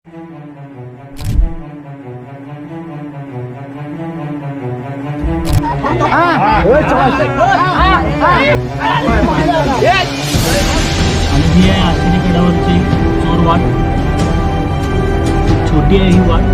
आणि ही आहे आश्चर्य गडावरची चोर वाट. छोटी आहे ही वाट.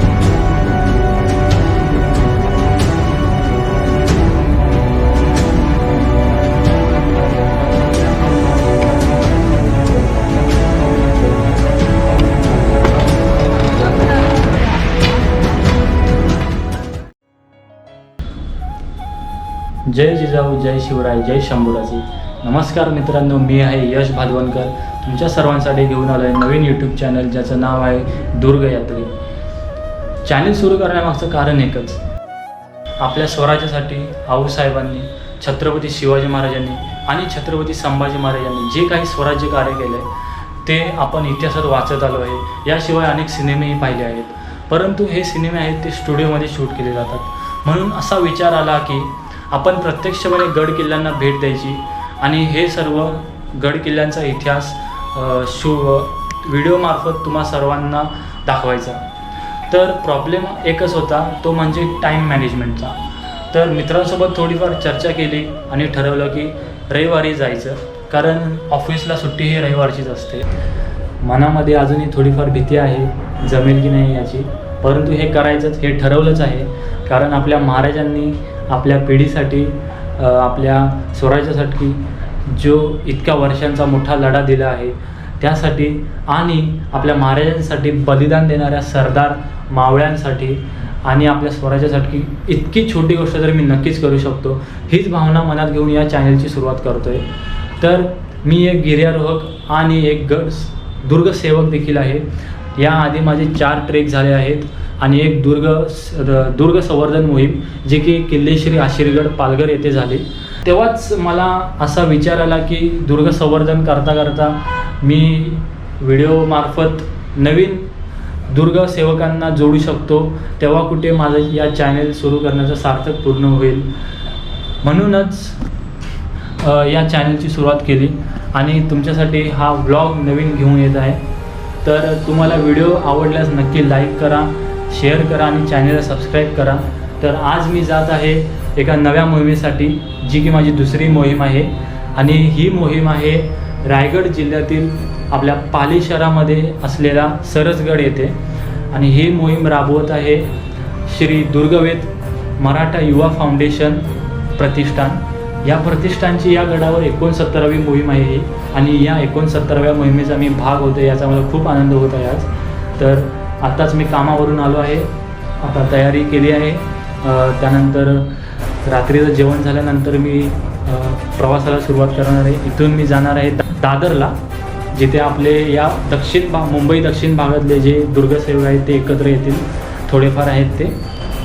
जय जिजाऊ, जय शिवराय, जय शंभूराजे. नमस्कार मित्रांनो, मी आहे यश भादवनकर. तुमच्या सर्वांसाठी घेऊन आलो आहे नवीन यूट्यूब चॅनल ज्याचं नाव आहे दुर्ग यात्री. चॅनल सुरू करण्यामागचं कारण एकच, आपल्या स्वराज्यासाठी आऊसाहेबांनी, छत्रपती शिवाजी महाराजांनी आणि छत्रपती संभाजी महाराजांनी जे काही स्वराज्य कार्य केलं आहे ते आपण इतिहासात वाचत आलो आहे. याशिवाय अनेक सिनेमेही पाहिले आहेत, परंतु हे सिनेमे आहेत ते स्टुडिओमध्ये शूट केले जातात. म्हणून असा विचार आला की आपण प्रत्यक्षपणे गड किल्ल्यांना भेट द्यायची आणि हे सर्व गड किल्ल्यांचा इतिहास व्हिडिओमार्फत तुम्हा सर्वांना दाखवायचा. तर प्रॉब्लेम एकच होता, तो म्हणजे टाईम मॅनेजमेंटचा. तर मित्रांसोबत थोडीफार चर्चा केली आणि ठरवलं की रविवारी जायचं, कारण ऑफिसला सुट्टी ही रविवारचीच असते. मनामध्ये अजूनही थोडीफार भीती आहे, जमेल की नाही याची, परंतु हे करायचंच, हे ठरवलंच आहे. कारण आपल्या महाराजांनी आपल्या पिढीसाठी, आपल्या स्वराज्यासाठी जो इतक्या वर्षांचा मोठा लढा दिला आहे त्यासाठी आणि आपल्या महाराजांसाठी बलिदान देणाऱ्या सरदार मावळ्यांसाठी आणि आपल्या स्वराज्यासाठी इतकी छोटी गोष्ट तर मी नक्कीच करू शकतो, हीच भावना मनात घेऊन या चॅनलची सुरुवात करतो आहे. तर मी एक गिर्यारोहक आणि एक दुर्गसेवक देखील आहे. याआधी माझे 4 ट्रेक झाले आहेत आणि एक दुर्ग संवर्धन मोहीम जी की किल्ले श्री आशिरगड पालघर येथे झाली. तेव्हाच मला असा विचार आला की दुर्ग संवर्धन करता करता मी व्हिडिओमार्फत नवीन दुर्ग सेवकांना जोडू शकतो, तेव्हा कुठे माझं या चॅनेल सुरू करण्याचं सार्थक पूर्ण होईल. म्हणूनच या चॅनलची सुरुवात केली आणि तुमच्यासाठी हा व्लॉग नवीन घेऊन येत आहे. तर तुम्हाला व्हिडिओ आवडल्यास नक्की लाईक करा, शेअर करा आणि चॅनलला सबस्क्राईब करा. तर आज मी जात आहे एका नव्या मोहिमेसाठी, जी की माझी दुसरी मोहीम आहे आणि ही मोहीम आहे रायगड जिल्ह्यातील आपल्या पाली शहरामध्ये असलेला सरसगड येथे. आणि ही मोहीम राबवत आहे श्री दुर्गवेद मराठा युवा फाउंडेशन प्रतिष्ठान. या प्रतिष्ठानची या गडावर 69वी मोहीम आहे ही, आणि या 69व्या मोहिमेचा मी भाग होतो, याचा मला खूप आनंद होत आहे आज. तर आत्ताच मी कामावरून आलो आहे, आता तयारी केली आहे. त्यानंतर रात्रीचं जेवण झाल्यानंतर मी प्रवासाला सुरुवात करणार आहे. इथून मी जाणार आहे दादरला, जिथे आपले या मुंबई दक्षिण भागातले जे दुर्गसेवक आहेत ते एकत्र येतील, थोडेफार आहेत ते.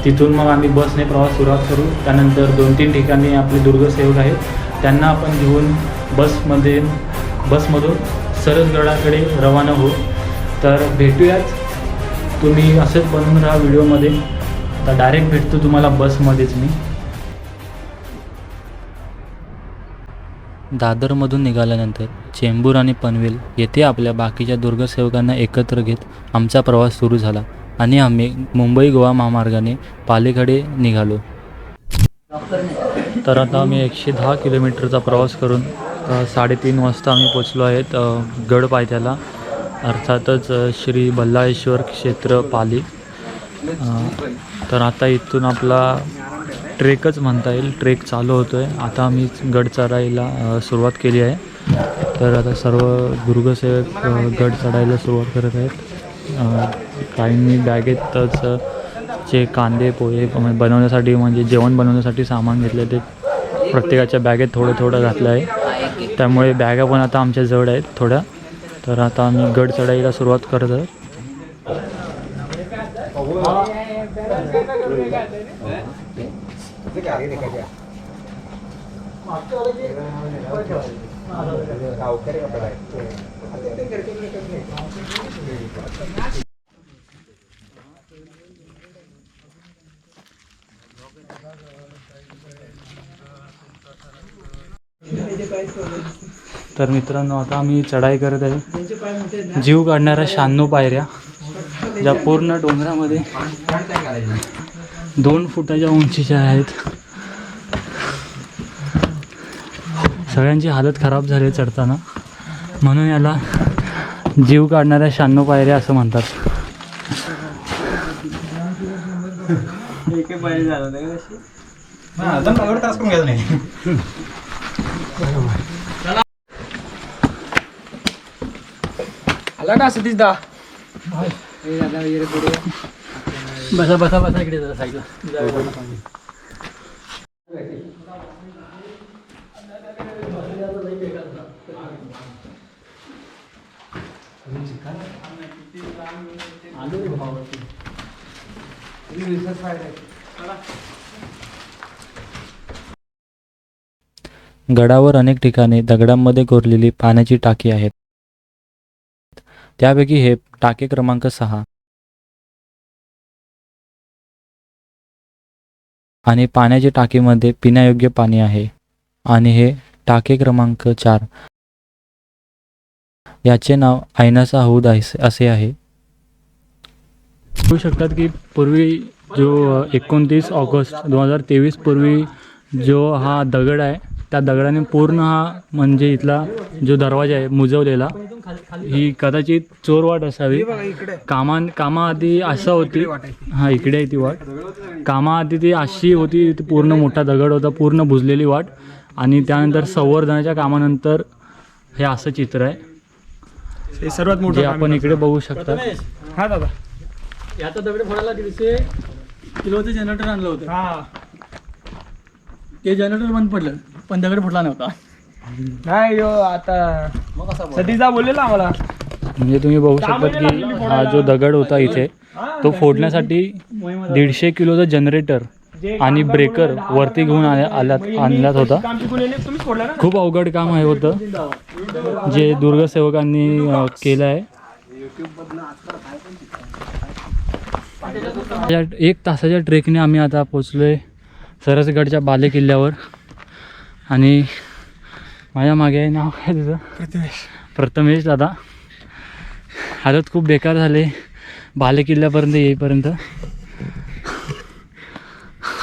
तिथून मग आम्ही बसने प्रवास सुरुवात करू. त्यानंतर 2-3 ठिकाणी आपले दुर्गसेवक आहेत, त्यांना आपण घेऊन बसमधून सरसगडाकडे रवाना होऊ. तर भेटूयाच, तुम्ही असंच बनवून राहा व्हिडिओमध्ये. आता डायरेक्ट भेटतो तुम्हाला बसमध्येच मी. दादरमधून निघाल्यानंतर चेंबूर आणि पनवेल येथे आपल्या बाकीच्या दुर्गसेवकांना एकत्र घेत आमचा प्रवास सुरू झाला आणि आम्ही मुंबई गोवा महामार्गाने पालीकडे निघालो. तर आता आम्ही 110 किलोमीटरचा प्रवास करून 3:30 वाजता आम्ही पोचलो आहेत गड पायथ्याला, अर्थातच श्री बल्लाळेश्वर क्षेत्र पाली. तर आता इथून आपला ट्रेकच म्हणता येईल, ट्रेक चालू होतो आहे. आता आम्ही गड चढायला सुरुवात केली आहे. तर आता सर्व दुर्गसेवक गड चढायला सुरुवात करत आहेत. काहींनी बॅगेतच जे कांदे पोहे बनवण्यासाठी, म्हणजे जेवण बनवण्यासाठी सामान घेतले, ते प्रत्येकाच्या बॅगेत थोडं घातलं आहे. त्यामुळे बॅगा पण आता आमच्या जवळ आहेत थोड्या. तर आता आम्ही गड चढायला सुरुवात करत आहोत. तर मित्रांनो, आता आम्ही चढाई करत आहे. जीव काढणाऱ्या 96 पायऱ्या. ज्या पूर्ण डोंगरामध्ये 2 फुटाच्या उंचीच्या आहेत. सगळ्यांची हालत खराब झाली चढताना, म्हणून याला जीव काढणाऱ्या 96 पायऱ्या असं म्हणतात. आला का सतीश दा? बसा बसा बसा इकडे जरा साईडला. गडावर अनेक ठिकाणी दगडांमध्ये कोरलेली पाण्याची टाकी आहेत. त्यापैकी हे टाके क्रमांक 6 आणि पाण्याच्या टाकीमध्ये पिण्यायोग्य पाणी आहे. आणि हे टाके क्रमांक 4 याचे नाव ऐनाचा हौद असे आहे. बघू शकतात की पूर्वी जो 29 ऑगस्ट 2023 पूर्वी जो हा दगड आहे, त्या दगडाने पूर्ण हा म्हणजे इथला जो दरवाजा आहे मुजवलेला. ही कदाचित चोरवाट असावी. कामाआधी असा होती. हा इकडे आहे ती वाट. कामाआधी ती अशी होती, ती पूर्ण मोठा दगड होता, पूर्ण बुजलेली वाट. आणि त्यानंतर संवर्धनाच्या कामानंतर हे असं चित्र आहे, हे सर्वात जे मोठं आपण इकडे बघू शकता. हा दादा, याचा दगड फोडायला 150 किलोचं जनरेटर आणलं होतं. हा ते जनरेटर बंद पडलं, पण दगड फुटला नव्हता. नाही यो आता सतीश दा बोललेला आम्हाला. म्हणजे तुम्ही बघू शकता की हा जो दगड होता इथे, तो फोडण्यासाठी 150 किलोचा जनरेटर आणि ब्रेकर वरती घेऊन आणल्यात होता. तुम्हीच फोडला ना? खूप अवघड काम आहे होतं, जे दुर्गसेवकांनी केलं आहे. 1 तासाच्या ट्रेकने आम्ही आता पोचलोय सरसगडच्या बाले किल्ल्यावर. आणि माझ्या मागे आहे, नाव काय तुझं? प्रथमेश दादा. हालत खूप बेकार झाले बाले किल्ल्यापर्यंत येईपर्यंत.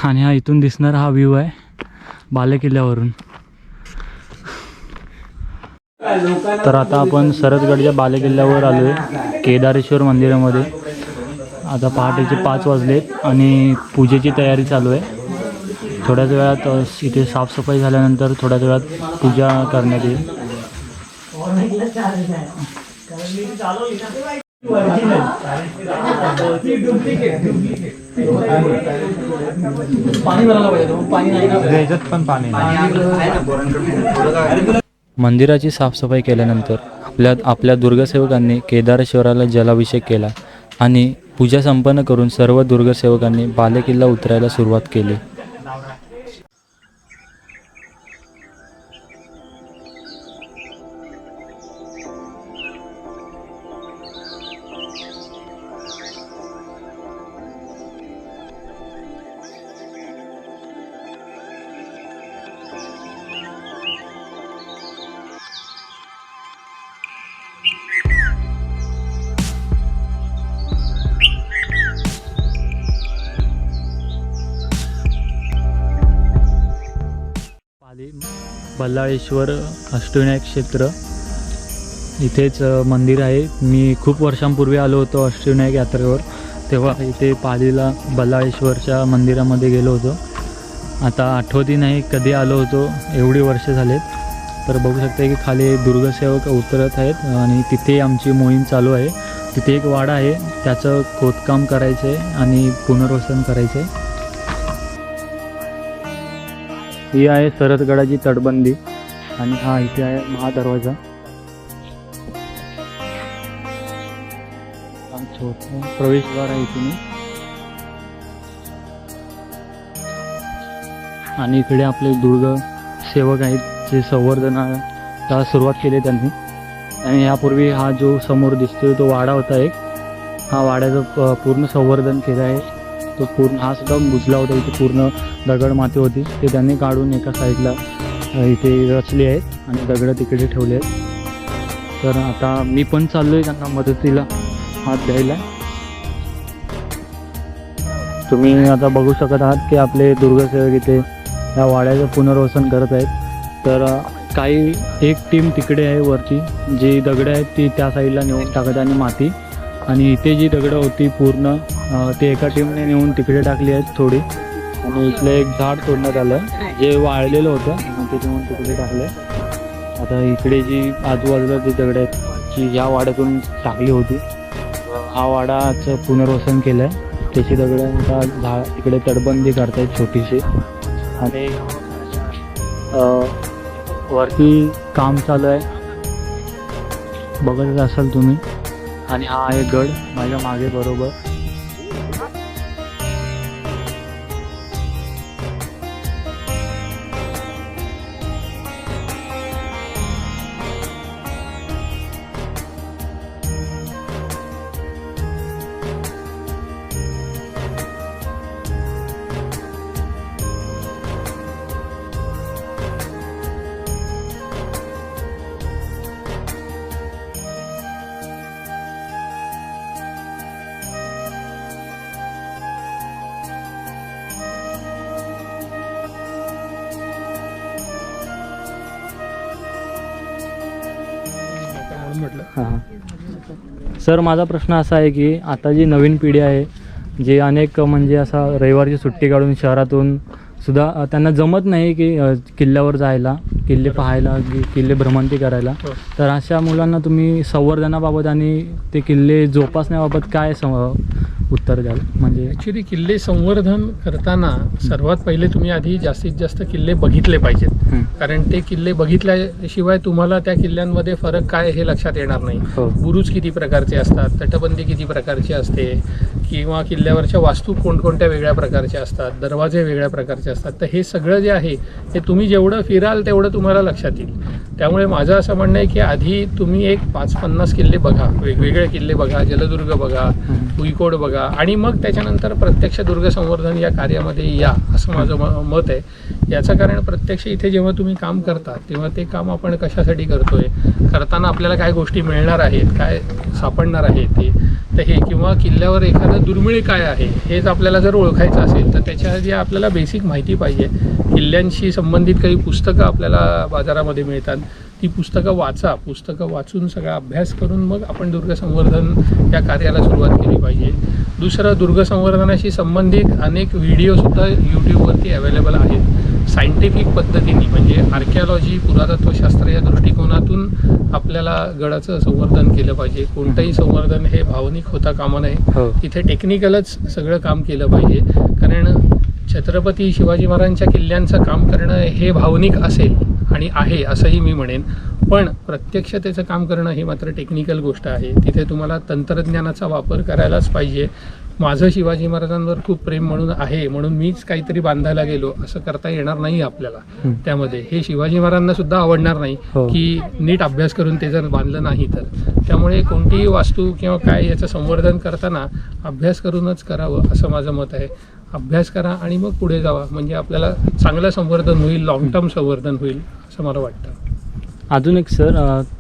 आणि हा इथून दिसणारा हा व्ह्यू आहे बाले किल्ल्यावरून. तर आता आपण सरसगडच्या बाले किल्ल्यावर आलो आहे, केदारेश्वर मंदिरामध्ये. आता पहाटेचे 5 वाजलेत आणि पूजेची तयारी चालू आहे. थोड्याच वेळात इथे साफसफाई झाल्यानंतर थोड्याच वेळात पूजा करण्यात येईल. मंदिराची साफसफाई केल्यानंतर आपल्या दुर्गसेवकांनी केदारेश्वराला जलाभिषेक केला आणि पूजा संपन्न करून सर्व दुर्गसेवकांनी बालेकिल्ला उतरायला सुरुवात केली. बल्लाळेश्वर अष्टविनायक क्षेत्र इथेच मंदिर आहे. मी खूप वर्षांपूर्वी आलो होतो अष्टविनायक यात्रेवर, तेव्हा इथे पालीला बल्लाळेश्वरच्या मंदिरामध्ये गेलो होतो. आता आठवती नाही कधी आलो होतो, एवढी वर्ष झालेत. तर बघू शकता की खाली दुर्गसेवक उतरत आहेत आणि तिथे आमची मोहीम चालू आहे. तिथे एक वाडा आहे, त्याचं खोदकाम करायचं आहे आणि पुनर्वसन करायचं आहे. ही आहे सरसगडाची तटबंदी आणि हा इथे आहे महादरवाजा. छोटा प्रवेशद्वार आहे इथून. आणि इकडे आपले दुर्ग सेवक आहेत, जे संवर्धनाला सुरुवात केली त्यांनी. आणि यापूर्वी हा जो समोर दिसतोय तो वाडा होता एक, हा वाड्याचं पूर्ण संवर्धन केलं आहे. तो पूर्ण हा सुद्धा बुजला होता, इथे पूर्ण दगड माती होती, ते त्यांनी काढून एका साईडला इथे रचली आहेत आणि दगडं तिकडे ठेवले आहेत. तर आता मी पण चाललो आहे त्यांना मदतीला हात द्यायला. तुम्ही आता बघू शकत आहात की आपले दुर्गसेवक इथे या वाड्याचं पुनर्वसन करत आहेत. तर काही एक टीम तिकडे आहे वरची, जी दगडं आहेत ती त्या साईडला नेऊन टाकत आणि माती, आणि इथे जी दगडं होती पूर्ण ते एका टीमने नेऊन तिकडे टाकली आहेत थोडी, आणि इथलं एक झाड तोडण्यात आलं जे वाळलेलं होतं आणि ते नेऊन तिकडे टाकलं. आता इकडे जी आजूबाजूला जी दगडं आहेत जी ह्या वाड्यातून टाकली होती, हा वाडाचं पुनर्वसन केलं आहे. त्याची दगडं आता इकडे तटबंदी करतायत छोटीशी, आणि वरती काम चालू आहे बघत असाल तुम्ही. आणि हा आहे गड माझ्या मागे बरोबर. हां सर, माझा प्रश्न असा आहे की आता जी नवीन पिढी आहे, जे अनेक म्हणजे असा रविवारची सुट्टी काढून शहरातून सुद्धा त्यांना जमत नाही की किल्ल्यावर जायला, किल्ले पाहायला, किल्ले भ्रमंती करायला, तर अशा मुलांना तुम्ही संवर्धनाबाबत आणि ते किल्ले जोपासण्याबाबत काय उत्तर द्याल? म्हणजे ॲक्च्युली किल्ले संवर्धन करताना सर्वात पहिले तुम्ही आधी जास्तीत जास्त किल्ले बघितले पाहिजेत, कारण ते किल्ले बघितल्याशिवाय तुम्हाला त्या किल्ल्यांमध्ये फरक काय हे लक्षात येणार नाही. बुरुज किती प्रकारचे असतात, तटबंदी किती प्रकारची असते, किंवा किल्ल्यावरच्या वास्तू कोणकोणत्या वेगळ्या प्रकारच्या असतात, दरवाजे वेगळ्या प्रकारचे असतात. तर हे सगळं जे आहे हे तुम्ही जेवढं फिराल तेवढं तुम्हाला लक्षात येईल. त्यामुळे माझं असं म्हणणं आहे की आधी तुम्ही एक 5-50 किल्ले बघा, वेगवेगळे किल्ले बघा, जलदुर्ग बघा, भुईकोड बघा, आणि मग त्याच्यानंतर प्रत्यक्ष दुर्ग संवर्धन या कार्यामध्ये या, असं माझं मत आहे. याचं कारण प्रत्यक्ष इथे जेव्हा तुम्ही काम करता तेव्हा ते काम आपण कशासाठी करतोय, करताना आपल्याला काय गोष्टी मिळणार आहेत, काय सापडणार आहे ते, तर हे, किंवा किल्ल्यावर एखादं दुर्मिळ काय आहे हेच आपल्याला जर ओळखायचं असेल तर त्याच्या आधी आपल्याला बेसिक माहिती पाहिजे. किल्ल्यांशी संबंधित काही पुस्तकं आपल्याला बाजारामध्ये मिळतात, ती पुस्तकं वाचा. पुस्तकं वाचून सगळा अभ्यास करून मग आपण दुर्ग संवर्धन या कार्याला सुरुवात केली पाहिजे. दुसरं, दुर्ग संवर्धनाशी संबंधित अनेक व्हिडिओसुद्धा यूट्यूबवरती अवेलेबल आहेत. सायंटिफिक पद्धतीने म्हणजे आर्किओलॉजी, पुरातत्वशास्त्र या दृष्टिकोनातून आपल्याला गडाचं संवर्धन केलं पाहिजे. कोणतंही संवर्धन हे भावनिक होता कामा नये, तिथे टेक्निकलच सगळं काम केलं पाहिजे. कारण छत्रपती शिवाजी महाराजांच्या किल्ल्यांचं काम करणं हे भावनिक असेल आणि आहे असंही मी म्हणेन, पण प्रत्यक्ष त्याचं काम करणं ही मात्र टेक्निकल गोष्ट आहे. तिथे तुम्हाला तंत्रज्ञानाचा वापर करायलाच पाहिजे. माझं शिवाजी महाराजांवर खूप प्रेम म्हणून आहे म्हणून मीच काहीतरी बांधायला गेलो असं करता येणार नाही आपल्याला. त्यामध्ये हे शिवाजी महाराजांना सुद्धा आवडणार नाही की नीट अभ्यास करून ते जर बांधलं नाही तर. त्यामुळे कोणतीही वास्तू किंवा काय याचं संवर्धन करताना अभ्यास करूनच करावं असं माझं मत आहे. अभ्यास करा आणि मग पुढे जावा, म्हणजे आपल्याला चांगलं संवर्धन होईल, लॉंग टर्म संवर्धन होईल असं मला वाटतं. अजून एक सर,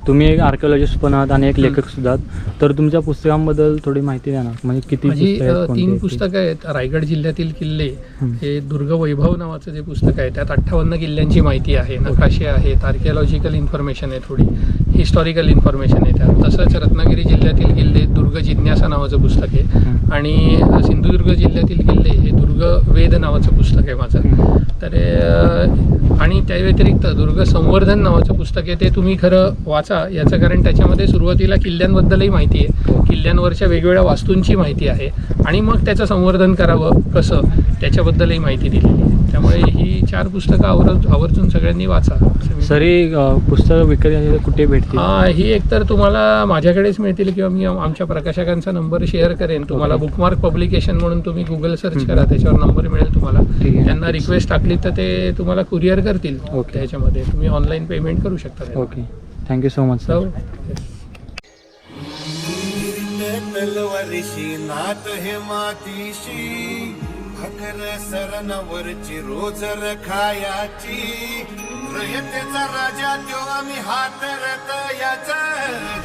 तुम्ही एक आर्किओलॉजिस्ट पण आहात आणि एक लेखक सुद्धा आहात, तर तुमच्या पुस्तकांबद्दल थोडी माहिती द्या ना. म्हणजे किती पुस्तकं 3 पुस्तकं आहेत. रायगड जिल्ह्यातील किल्ले हे दुर्ग वैभव नावाचं जे पुस्तक आहे त्यात 58 किल्ल्यांची माहिती आहे, नकाशे आहेत, आर्किओलॉजिकल इन्फॉर्मेशन आहे, थोडी हिस्टॉरिकल इन्फॉर्मेशन आहे त्यात. तसंच रत्नागिरी जिल्ह्यातील किल्ले दुर्ग जिज्ञासा नावाचं पुस्तक आहे, आणि सिंधुदुर्ग जिल्ह्यातील किल्ले हे दुर्ग वेद नावाचं पुस्तक आहे माझं. तर आणि त्या व्यतिरिक्त दुर्ग संवर्धन नावाचं पुस्तक आहे, ते तुम्ही खरं वाचा. याचं कारण त्याच्यामध्ये सुरुवातीला किल्ल्यांबद्दलही माहिती आहे, किल्ल्यांवरच्या वेगवेगळ्या वास्तूंची माहिती आहे, आणि मग त्याचं संवर्धन करावं कसं त्याच्याबद्दलही माहिती दिलेली आहे. त्यामुळे ही 4 पुस्तकं आवर्जून सगळ्यांनी वाचा. सरी पुस्तकं विक्री कुठे भेटतील? ही एकतर तुम्हाला माझ्याकडेच मिळतील किंवा मी आमच्या प्रकाशकांचा नंबर शेअर करेन तुम्हाला. बुकमार्क पब्लिकेशन म्हणून तुम्ही गुगल सर्च करा, त्याच्यावर नंबर मिळेल तुम्हाला. त्यांना रिक्वेस्ट टाकली तर ते तुम्हाला कुरिअर करतील. त्याच्यामध्ये तुम्ही ऑनलाईन पेमेंट करू शकता. Okay, thank you so much sir. तलवारीशी नात हे मातीशी, भाकर सरणावरची रोज रखायाची, रयतेचा राजा त्यो आम्ही हातरत याच,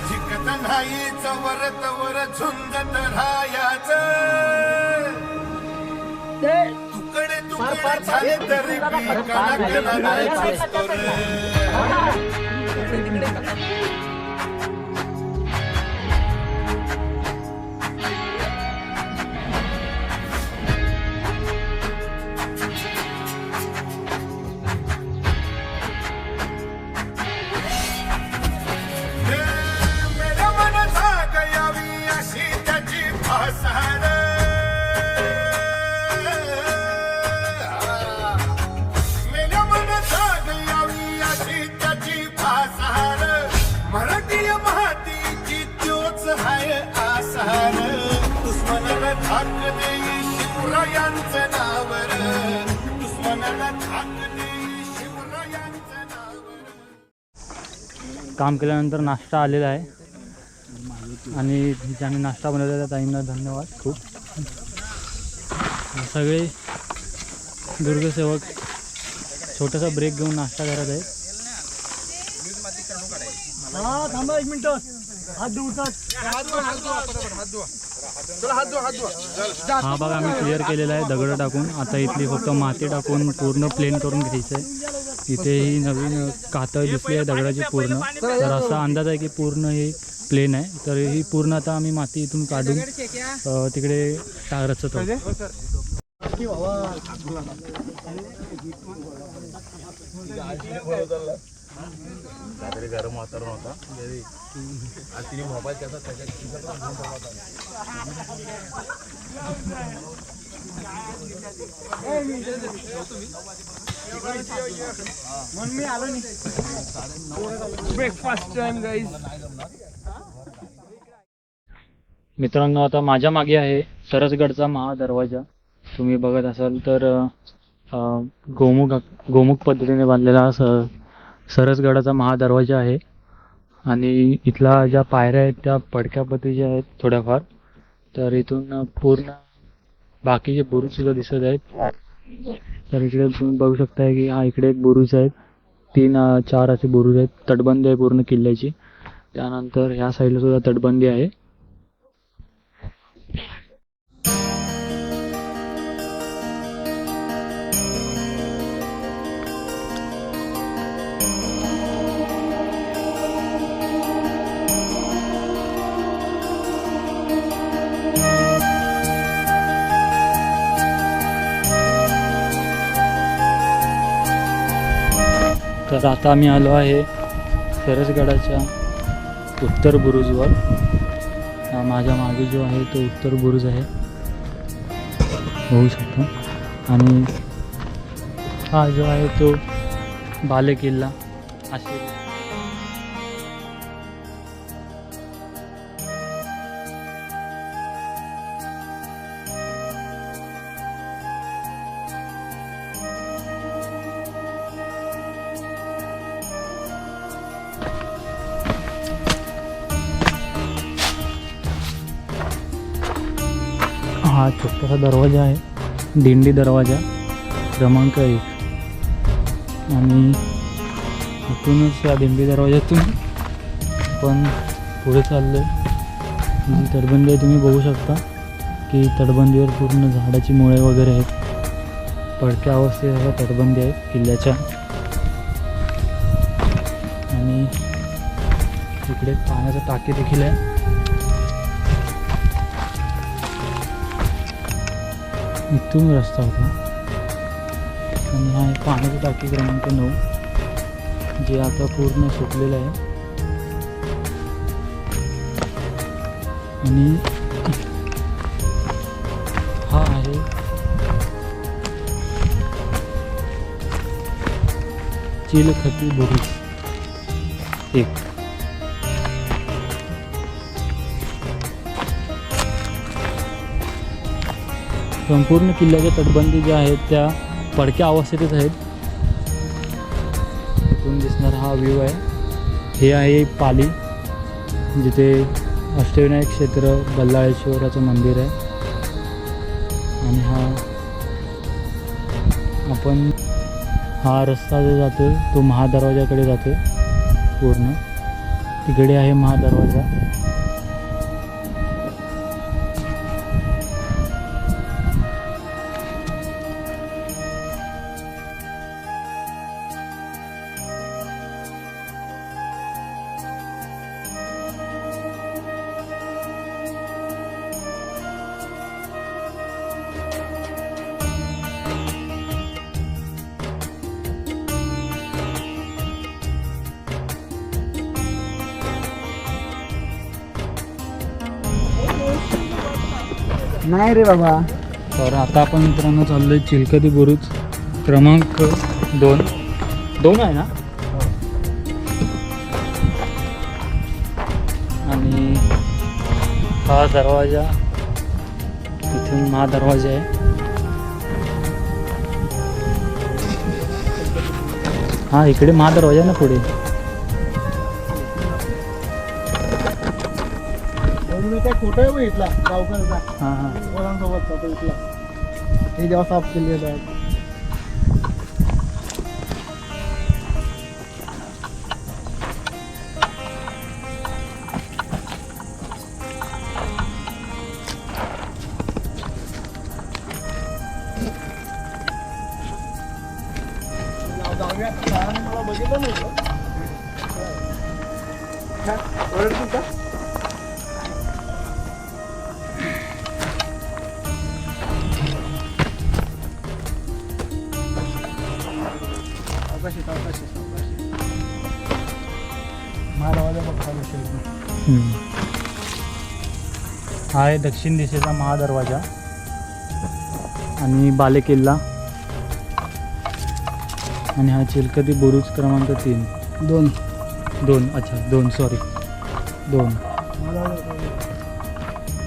जिकत नाही चवरत वर झुंजत राहायाच. झाले तरी बी कणाकणालाच असतो रे. मेरा मन जागयावी अशी त्याची भासार. मेरा मन जागयावी अशी त्याची भासार. मराठीय मातीची तोच हाय आसार. दुश्मनाला धाक देई शिवरायांचं नावर. दुश्मनाला धाक देई शिवरायांचं नावर. काम केल्यानंतर नाश्ता आलेला आहे आणि ज्याने नाश्ता बनवलेला त्या ताईंना धन्यवाद खूप. सगळे दुर्गसेवक छोटासा ब्रेक घेऊन नाश्ता करत आहेत. थांबा 1 मिनिट, हात धुवतात. हा भाग आम्ही क्लिअर केलेला आहे दगड टाकून. आता इथली फक्त माती टाकून पूर्ण प्लेन करून घ्यायचं आहे. इथे ही नवीन कातळ दिसली आहे दगडाची पूर्ण. तर असा अंदाज आहे की पूर्ण हे प्लेन आहे. तर ही पूर्ण आता आम्ही माती इथून काढून तिकडे रचत आहोत. गरम वातावरण होता. तिने मोबाईल त्याचा म्हणून मी आलो नाही. Breakfast time guys. मित्रांनो, आता माझ्या मागे आहे सरसगडचा महादरवाजा. तुम्ही बघत असाल तर गोमुख पद्धतीने बांधलेला सरसगडाचा महादरवाजा आहे. आणि इथला ज्या पायऱ्या आहेत त्या पडक्या पद्धतीच्या आहेत थोड्याफार. तर इथून पूर्ण बाकीचे बुरुज सुद्धा दिसत आहेत. तर इकडे तुम्ही बघू शकताय की हा इकडे एक बुरुज आहे. 3-4 असे बुरुज आहेत. तटबंदी आहे पूर्ण किल्ल्याची. त्यानंतर ह्या साईडला सुद्धा तटबंदी आहे. तर आता आम्ही आलो आहे सरसगडाच्या उत्तर बुरुजवर. माझ्या मागे जो आहे तो उत्तर बुरुज आहे होऊ शकतो. आणि हा जो आहे तो बालेकिल्ला असे. हा छोटासा दरवाजा आहे, दिंडी दरवाजा क्रमांक 1. आणि इथूनच या दिंडी दरवाजातून पण पुढे चाललो आहे. जी तटबंदी आहे तुम्ही बघू शकता की तटबंदीवर पूर्ण झाडाची मुळे वगैरे आहेत. पडक्या अवस्थेत तटबंदी आहेत किल्ल्याच्या. आणि इकडे पाण्याचा टाकी देखील आहे. इथून रस्ता होता. आणि हा पाण्याची टाकी क्रमांक 9 जे आता पूर्ण सुकलेलं आहे. आणि हा आहे चिलखती बुरुज 1. संपूर्ण किल्ल्याच्या तटबंदी ज्या आहेत त्या पडक्या अवस्थेतच आहेत. इथून दिसणारा हा व्ह्यू आहे. हे आहे पाली, जिथे अष्टविनायक क्षेत्र बल्लाळेश्वराचं मंदिर आहे. आणि हा रस्ता जो जातो तो महादरवाजाकडे जातो पूर्ण. तिकडे आहे महादरवाजा. नाही रे बाबा. तर आता आपण मित्रांनो चाललो आहे चिलकती बुरुज क्रमांक 2 आहे ना. आणि हा दरवाजा इथून हा दरवाजा आहे. हा इकडे महादरवाजा ना पुढे. मी त्या फोटो आहे इथला गावकरचा हां हां पोरांसोबतचा तो इथला. हे जेव्हा साफ केलेलं आहे. मला बघितलं नव्हतं. ओळखतो का? हा आहे दक्षिण दिशेचा महादरवाजा आणि बालेकिल्ला. आणि हा चिलकती बुरुज क्रमांक 3. 2 अच्छा 2 सॉरी 2.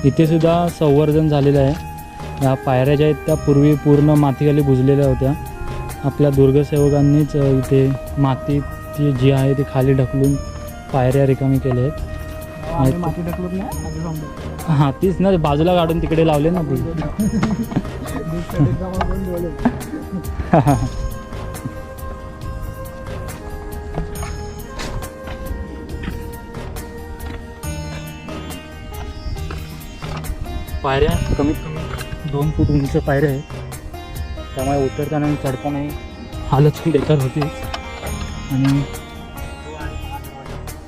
इथे सुद्धा संवर्धन झालेलं आहे. या पायऱ्या ज्या आहेत त्या पूर्वी पूर्ण मातीखाली बुजलेल्या होत्या. आपल्या दुर्गसेवकांनीच इथे माती ती जी आहे ती खाली ढकलून पायऱ्या रिकामी केल्या आहेत. माती ढकलत नाही आधी सांगतो. हां तीच ना बाजूला काढून तिकडे लावले ना ती. पायऱ्या कमीत कमी 2 फूट उंच पायऱ्या आहेत. त्यामुळे उतरताना आणि चढतानाही हालत पण बेकार होते. आणि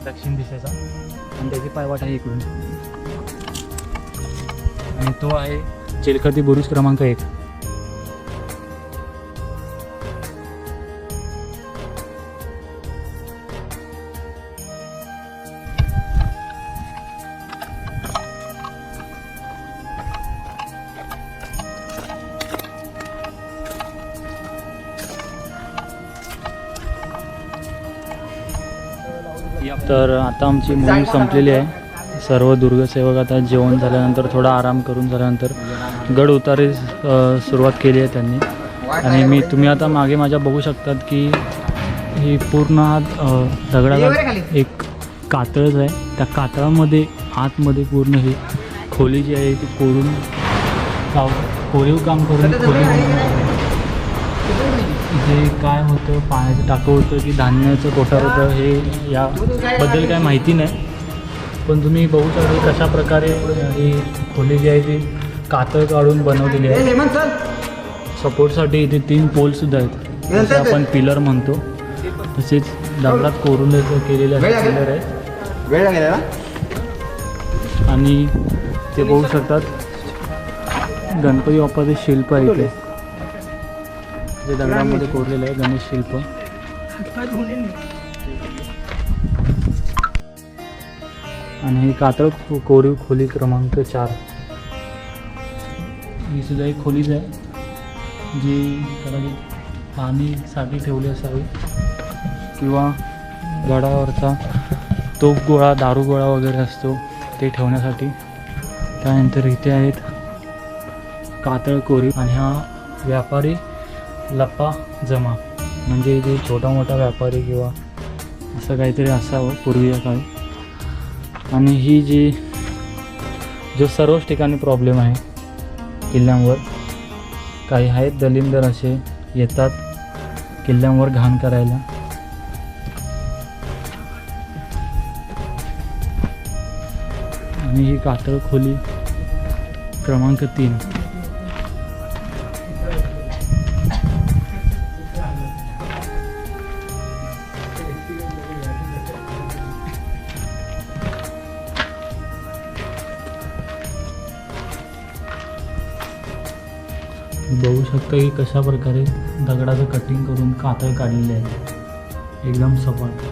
दक्षिण दिशेचा आणि त्याची पायवाट आहे इकडून. आणि तो आहे चिलकती बुरुज क्रमांक 1. तर आता आमची मोहीम संपलेली आहे. सर्व दुर्गसेवक आता जेवण झाल्यानंतर थोडा आराम करून झाल्यानंतर गड उतारी सुरुवात केली आहे त्यांनी. आणि तुम्ही आता मागे माझ्या बघू शकतात की ही पूर्ण दगडाचा एक कातळच आहे. त्या कातळामध्ये आतमध्ये पूर्ण ही खोली जी आहे ती कोरीव काम करून खोली. इथे काय होतं, पाण्याचं टाकं होतं की धान्याचं कोठार होतं हे याबद्दल काय माहिती नाही. पण तुम्ही बघू शकता कशा प्रकारे ही खोली जी आहे ती कातळ काढून बनवलेली आहे. सपोर्टसाठी इथे 3 पोलसुद्धा आहेत, जसे आपण पिलर म्हणतो. तसेच दगडात कोरून केलेले असे पिलर आहेत. आणि ते बघू शकतात गणपती बाप्पाचे शिल्प आहे इथे, जे दगडामध्ये कोरलेलं आहे गणेश शिल्प. आणि ही कातळ कोरीव खोली क्रमांक 4. ही सुद्धा एक खोलीच आहे जी कदाचित पाणीसाठी ठेवली असावी किंवा गडावरचा तोफ गोळा दारू गोळा वगैरे असतो ते ठेवण्यासाठी. त्यानंतर इथे आहेत कातळ कोरीव. आणि हा व्यापारी लप्पा जमा, म्हणजे इथे छोटा मोठा व्यापारी किंवा असं काहीतरी असावं पूर्वीच्या काळी. आणि ही जो सर्वच ठिकाणी प्रॉब्लेम आहे किल्ल्यांवर. काही आहेत दलिंदर असे येतात किल्ल्यांवर घाण करायला. आणि ही कातळ खोली क्रमांक 3. बघू शकता की कशा प्रकारे दगडाचं कटिंग करून कातळ काढलेले आहे, एकदम सपाट.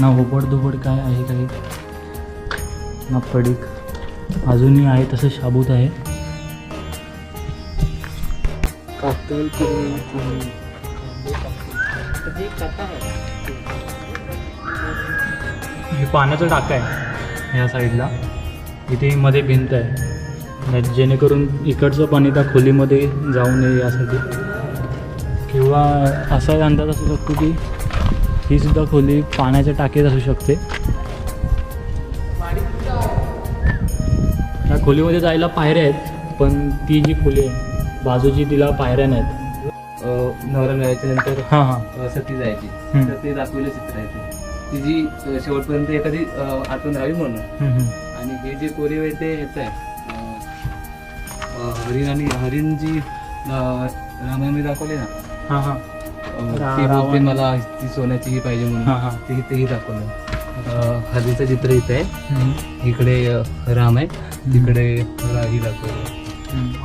ना ओपड दुपड काय आहे काही, ना पडीक. अजूनही आहे तसं शाबूत आहे. हे पाण्याचं टाका आहे ह्या साईडला. इथे मध्ये भिंत आहे जेणेकरून इकडचं पाणी त्या खोलीमध्ये जाऊ नये यासाठी. किंवा असा अंदाज असू शकतो की ही सुद्धा खोली पाण्याच्या टाकीत असू शकते. त्या खोलीमध्ये जायला पायऱ्या आहेत पण ती जी खोली आहे बाजूची तिला पायऱ्या नाहीत. नवरा मिळायच्या नंतर हां हां सती जायची हम्म. तर ते दाखवलं चित्र आहे ते. ती जी शेवटपर्यंत एखादी आठवण राहावी म्हणून. आणि हे जे कोरीव आहे ते ह्याचं आहे हरिण. आणि हरिण जी रामायण दाखवले ना हां हां ती बोलते मला ती सोन्याची ही पाहिजे म्हणून. हां हां तेही दाखवलं. हळदीचं चित्र इथे आहे. इकडे राम आहे तिकडे ही दाखवलं.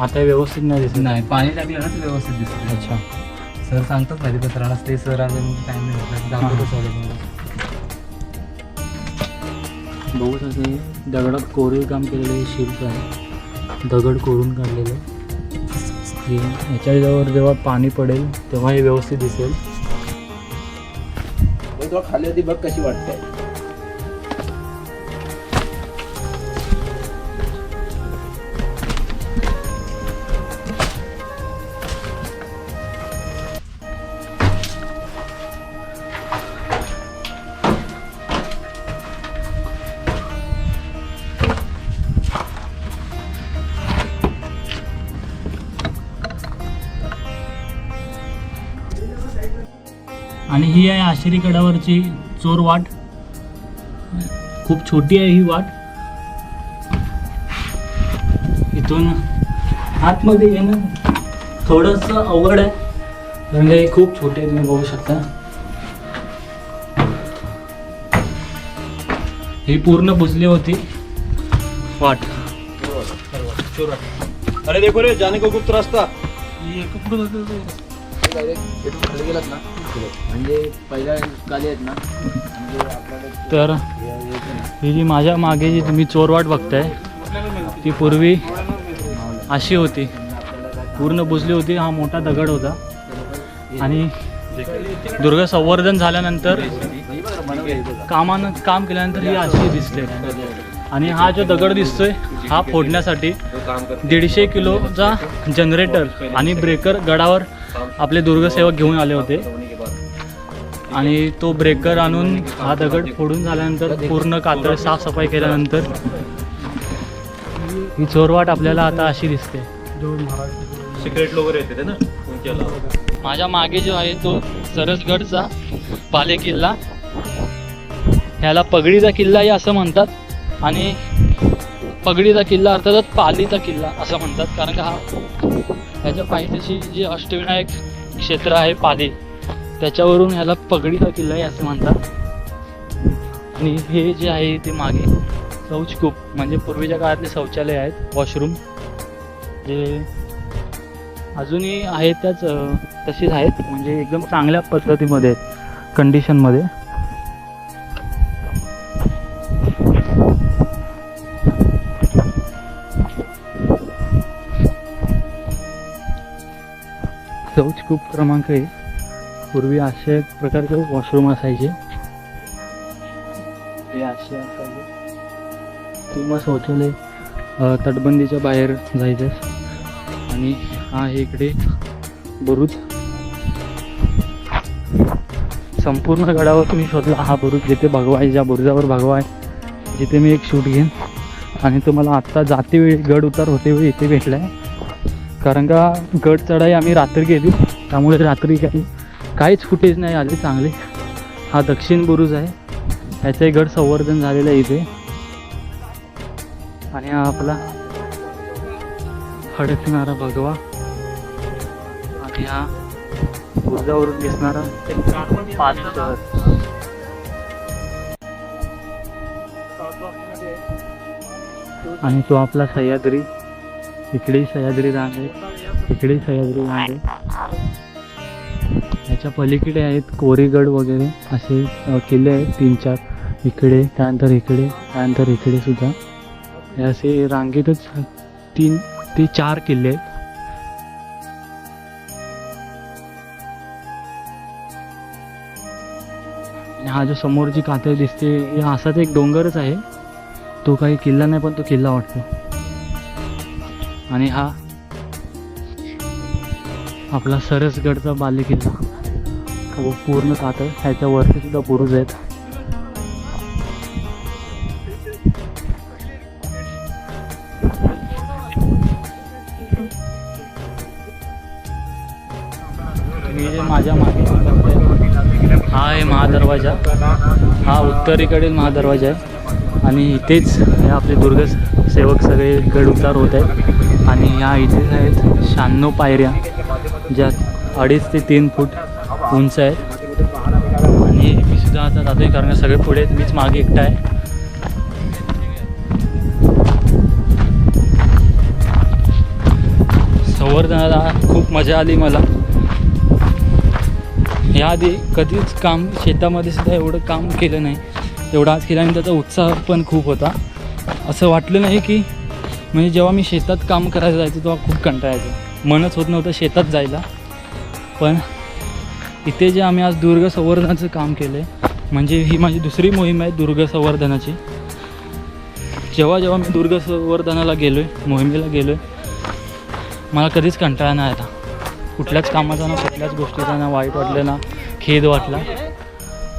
आता व्यवस्थित नाही दिसत. नाही पाणी टाकलं ना ते व्यवस्थित दिसतं. अच्छा सर सांगतात माझे पत्राला ते सर अजून टाइम नाही दाखवतो सर. बघू शकते दगडात कोरीव काम केलेलं शिल्प आहे. दगड कोरून काढलेलं. हे ह्याच्याजवळ जेव्हा पाणी पडेल तेव्हा हे व्यवस्थित दिसेल. खाली होती बघ कशी वाटते. आणि ही आहे आशिरी गडावरची चोर वाट. खूप छोटी आहे ही वाट. इथून आतमध्ये येणं थोडंसं अवघड आहे म्हणजे हे खूप छोटे तुम्ही बघू शकता. ही पूर्ण बुजली होती वाट. अरे देखो रे जाने को गुप्त रास्ता. खाली गेलात ना म्हणजे पहिल्या गाडी आहेत ना म्हणजे आपल्याला तर ही जी माझ्या मागे जी तुम्ही चोरवाट बघताय ती पूर्वी अशी होती. पूर्ण बुजली होती. हा मोठा दगड होता आणि दुर्ग संवर्धन झाल्यानंतर काम केल्यानंतर ही अशी दिसते. आणि हा जो दगड दिसतोय हा फोडण्यासाठी 150 किलोचा जनरेटर आणि ब्रेकर गडावर आपले दुर्गसेवक घेऊन आले होते. आणि तो ब्रेकर आणून हा दगड फोडून झाल्यानंतर पूर्ण कातळ साफसफाई केल्यानंतर ही चोरवाट आपल्याला आता अशी दिसते. सिक्रेट लोक रहते थे ना उनके अलावा. माझ्या मागे जो आहे तो सरसगडचा पाले किल्ला. ह्याला पगडीचा किल्लाही असं म्हणतात. आणि पगडीचा किल्ला अर्थातच पालीचा किल्ला असं म्हणतात कारण का ह्याच्या पायथ्याशी जे अष्टविनायक क्षेत्र आहे पाली त्याच्यावरून ह्याला पगडीचा किल्लाही असं म्हणतात. आणि हे जे आहे ते मागे शौचकूप म्हणजे पूर्वीच्या काळातले शौचालय आहेत वॉशरूम जे अजूनही आहेत त्याच तशीच आहेत म्हणजे एकदम चांगल्या पद्धतीमध्ये आहेत कंडिशनमध्ये. शौचकूप क्रमांक 1. पूर्वी अशा एक प्रकारचे वॉशरूम असायचे. हे असे असायचे किंवा शौचालय तटबंदीच्या बाहेर जायचं. आणि हा आहे इकडे बुरुज. संपूर्ण गडावर तुम्ही शोधला हा बुरुज जिथे भगवा आहे. ज्या बुरुजावर भगवा आहे जिथे मी एक शूट घेईन. आणि तुम्हाला आत्ता जाते वेळी गड उतार होते वेळी इथे भेटला आहे कारण का गड चढाई आम्ही रात्री गेली त्यामुळे रात्री काहीच फुटेज नाही आले चांगले. हा दक्षिण बुरुज आहे. ह्याचंही गड संवर्धन झालेलं आहे इथे. आणि हा आपला हडकणारा भगवा. आणि हा बुरुजावरून दिसणारा पाली शहर. आणि तो आपला सह्याद्री. इकडेही सह्याद्री रांग आहे इकडेही सह्याद्री रांग आहे. ह्याच्या पलीकडे आहेत कोरीगड वगैरे असे किल्ले आहेत 3-4. इकडे त्यानंतर इकडे त्यानंतर इकडे सुद्धा. हे असे रांगेतच 3 ते 4 किल्ले आहेत. आणि हा जो समोरची कातळ दिसते हे असाच एक डोंगरच आहे. तो काही किल्ला नाही पण तो किल्ला वाटतो. आणि हा आपला सरसगडचा बालेकिल्ला. पूर्ण कातळ ह्याच्या वरती सुद्धा बुरुज आहेत. मी जे माझ्या मागे हा आहे महादरवाजा. हा उत्तरेकडील महादरवाजा आहे आणि इथेच हे आपले दुर्ग सेवक सगळे गड उतार होत आहेत. आणि ह्या इथेच आहेत 96 पायऱ्या ज्या 2.5 ते 3 फूट उंच आहेत. आणि मी सुद्धा आता जातोय कारण सगळे पुढे आहेत, मीच मागे एकटा आहे. संवर्धनाला खूप मजा आली मला. याआधी कधीच काम शेतामध्ये सुद्धा एवढं काम केलं नाही एवढं आज केलं. आणि त्याचा उत्साह पण खूप होता. असं वाटलं नाही की म्हणजे जेव्हा मी शेतात काम करायला जायचो तेव्हा खूप कंटाळा यायचं, मनच होत नव्हतं शेतात जायला. पण इथे जे आम्ही आज दुर्ग संवर्धनाचं काम केलं आहे म्हणजे ही माझी दुसरी मोहीम आहे दुर्ग संवर्धनाची. जेव्हा जेव्हा मी दुर्ग संवर्धनाला गेलो आहे मोहिमेला गेलो आहे मला कधीच कंटाळा नाही आला. कुठल्याच कामाचा ना कुठल्याच गोष्टीचा ना वाईट वाटलं ना खेद वाटला.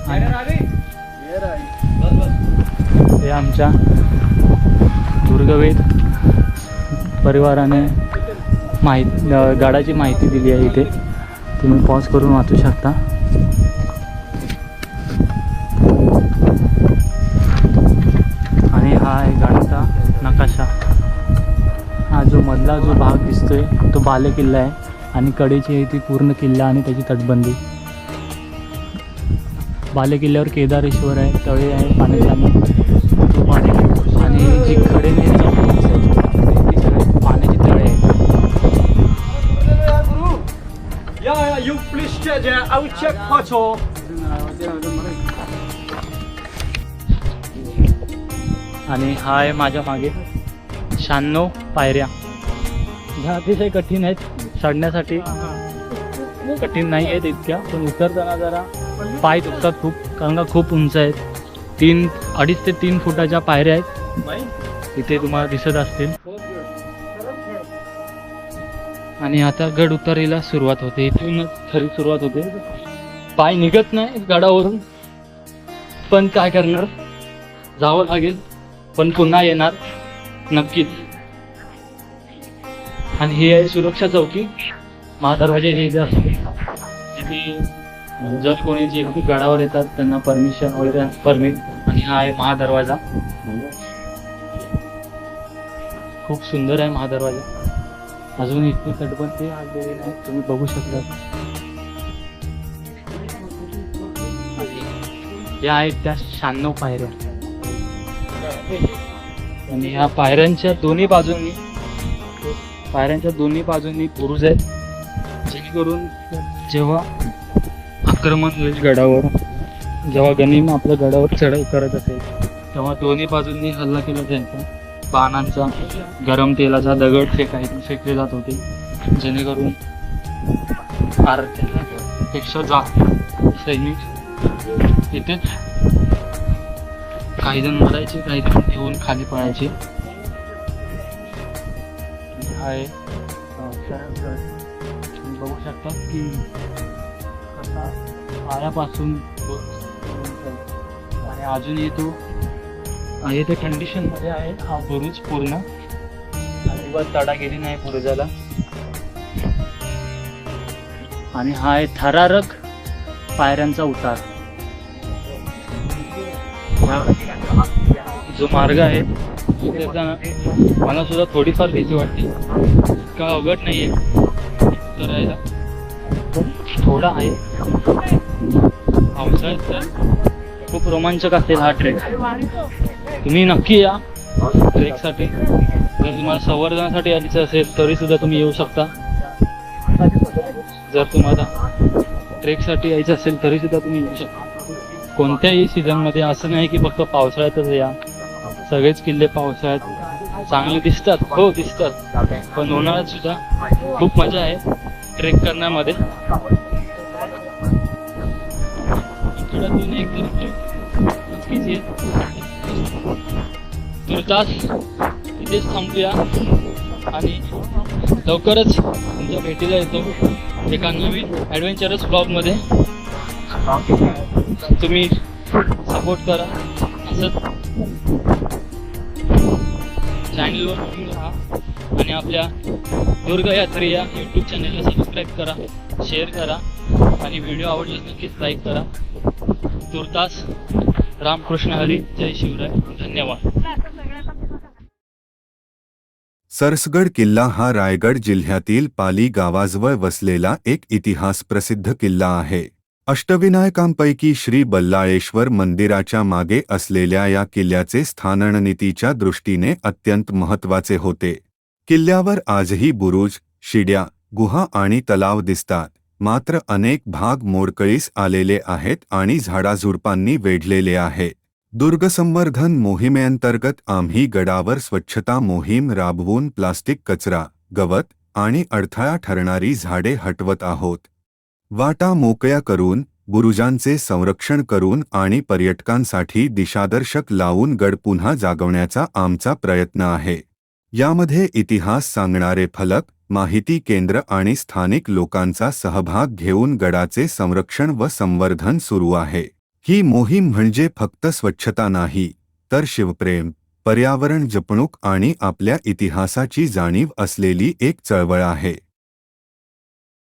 आणि हे आमच्या दुर्गवेद परिवाराने गडाची माहिती दिली आहे. इथे तुम्ही पॉज करून वाचू शकता. आणि हा आहे गडाचा नकाशा. हा जो मधला जो भाग दिसतोय तो बालेकिल्ला आहे आणि कडेची आहे ती पूर्ण किल्ला आणि त्याची तटबंदी. बालेकिल्ल्यावर केदारेश्वर आहे, तळे आहे, पाण्याची आणि जी कडेने पाण्याची तळे आहेत. आणि हा आहे माझ्या मागे 96 पायऱ्या. ह्या अतिशय कठीण आहेत चढण्यासाठी. कठीण नाही आहेत इतक्या पण उतरताना जरा पाय दुखतात खूप कारण का खूप उंच आहेत. 2.5 ते 3 फुटाच्या पायऱ्या आहेत इथे तुम्हाला दिसत असतील. आणि आता गड उतरायला सुरुवात होते. इथूनच खरी सुरुवात होते. पाय निघत नाही गडावरून पण काय करणार जावं लागेल पण पुन्हा येणार नक्कीच. आणि ही आहे सुरक्षा चौकी. महादरवाजे हे जे असते तिथे जर कोणी जे गडावर येतात त्यांना परमिशन वगैरे परमिट. आणि हा आहे महादरवाजा. खूप सुंदर आहे महादरवाजा. अजून इतकी तटबंदी आलेली नाही तुम्ही बघू शकता. या आहेत त्या 96 पायऱ्या. आणि ह्या पायऱ्यांच्या दोन्ही बाजूंनी बुरुज आहेत जेणेकरून जेव्हा आक्रमण होईल गडावर जेव्हा गनिम आपल्या गडावर चढाई करत असेल तेव्हा दोन्ही बाजूंनी हल्ला केला जायचा. बाणांचा गरम तेलाचा दगड फेकले जात होते जेणेकरून पेक्षा जास्त सैनिक इथेच काही जण मरायचे काही जण घेऊन खाली पडायचे. आहे तुम्ही बघू शकता की कसा पायापासून आणि अजूनही तो आहे त्या कंडिशनमध्ये आहे हा बुरुज. पूर्ण अजिबात तडा गेली नाही बुरुजाला. आणि हा आहे थरारक पायऱ्यांचा उतार. जो मार्ग आहे मला सुद्धा थोडीफार भीती वाटते. का अवघड नाहीये उतरायला थोडा आहे. पावसाळ्यात तर खूप रोमांचक असेल हा ट्रेक. तुम्ही नक्की या ट्रेकसाठी. जर तुम्हाला संवर्धनासाठी यायचं असेल तरी सुद्धा तुम्ही येऊ शकता. जर तुम्हाला ट्रेकसाठी यायचं असेल तरी सुद्धा तुम्ही येऊ शकता. कोणत्याही सीझनमध्ये असं नाही की फक्त पावसाळ्यातच या. सगळेच किल्ले पावसाळ्यात चांगले दिसतात, हो दिसतात, पण उन्हाळ्यात सुद्धा खूप मजा आहे ट्रेक करण्यामध्ये. इकडं एक तुर्तास इथेच थांबूया आणि लवकरच तुमच्या भेटीला येतो एका नवीन ॲडव्हेंचरस ब्लॉगमध्ये. तुम्ही सपोर्ट करा, असंच चॅनलवर राहा आणि आपल्या दुर्गयात्री या यूट्यूब चॅनलला सबस्क्राईब करा, शेअर करा आणि व्हिडिओ आवडल्यास नक्कीच लाईक करा. तुर्तास रामकृष्ण हरी, जय शिवराय, धन्यवाद. सरसगड किल्ला हा रायगड जिल्ह्यातील पाली गावाजवळ वसलेला एक इतिहास प्रसिद्ध किल्ला आहे. अष्टविनायकांपैकी श्री बल्लाळेश्वर मंदिराच्या मागे असलेल्या या किल्ल्याचे स्थान रणनीतीच्या दृष्टीने अत्यंत महत्त्वाचे होते. किल्ल्यावर आजही बुरुज, शिड्या, गुहा आणि तलाव दिसतात, मात्र अनेक भाग मोडकळीस आलेले आहेत आणि झाडाझुडपांनी वेढलेले आहे. दुर्गसंवर्धन मोहिमेअंतर्गत आम्ही गडावर स्वच्छता मोहीम राबवून प्लास्टिक कचरा, गवत आणि अडथळा ठरणारी झाडे हटवत आहोत. वाटा मोकळ्या करून, बुरुजांचे संरक्षण करून आणि पर्यटकांसाठी दिशादर्शक लावून गड पुन्हा जागवण्याचा आमचा प्रयत्न आहे. यामध्ये इतिहास सांगणारे फलक, माहिती केंद्र आणि स्थानिक लोकांचा सहभाग घेऊन गडाचे संरक्षण व संवर्धन सुरू आहे. ही मोहीम म्हणजे फक्त स्वच्छता नाही, तर शिवप्रेम, पर्यावरण जपणूक आणि आपल्या इतिहासाची जाणीव असलेली एक चळवळ आहे.